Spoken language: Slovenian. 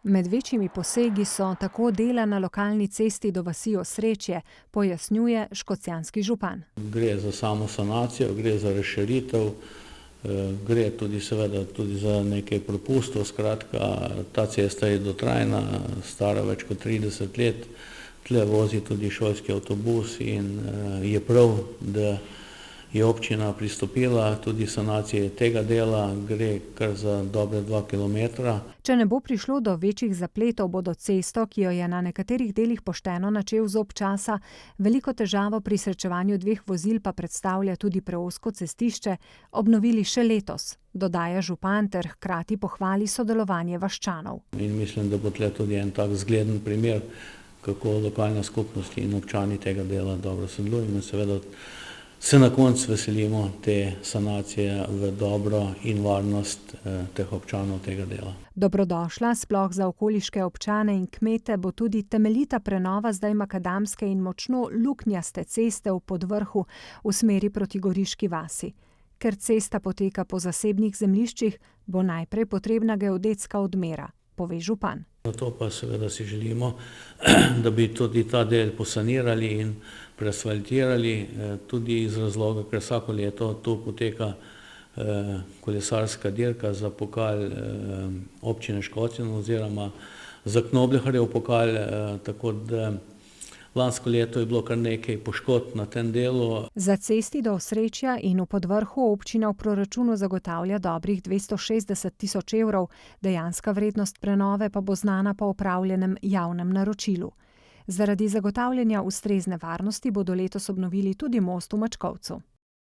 Med večjimi posegi so tako dela na lokalni cesti do vasi Osrečje, pojasnjuje škocjanski župan. Gre za samo sanacijo, gre za razširitev, gre tudi seveda tudi za nekaj propustov. Skratka, ta cesta je dotrajna, stara več kot 30 let. Tle vozi tudi šolski avtobus in je prav, da je občina pristopila tudi sanacije tega dela, gre kar za dobre 2 kilometra. Če ne bo prišlo do večjih zapletov, bodo cesto, ki jo je na nekaterih delih pošteno načel zob časa, veliko težavo pri srečevanju dveh vozil pa predstavlja tudi preozko cestišče, obnovili še letos, dodaja župan ter hkrati pohvali sodelovanje vaščanov. In mislim, da bo tle tudi en tak zgleden primer, kako lokalna skupnost in občani tega dela dobro sodelujemo in seveda se na koncu veselimo te sanacije v dobro in varnost teh občanov tega dela. Dobrodošla, sploh za okoliške občane in kmete, bo tudi temeljita prenova zdaj makadamske in močno luknjaste ceste v Podvrhu v smeri proti Goriški vasi. Ker cesta poteka po zasebnih zemljiščih, bo najprej potrebna geodetska odmera, pove župan. Zato pa seveda si želimo, da bi tudi ta del posanirali in preasfaltirali, tudi iz razloga, ker vsako leto tu poteka kolesarska dirka za pokal občine Škocjan oziroma za Knobleharjev pokal, tako da lansko leto je bilo kar nekaj poškodb na tem delu. Za cesti do Osrečja in v Podvrhu občina v proračunu zagotavlja dobrih 260 tisoč evrov, dejanska vrednost prenove pa bo znana po opravljenem javnem naročilu. Zaradi zagotavljanja ustrezne varnosti bodo letos obnovili tudi most v Mačkovcu.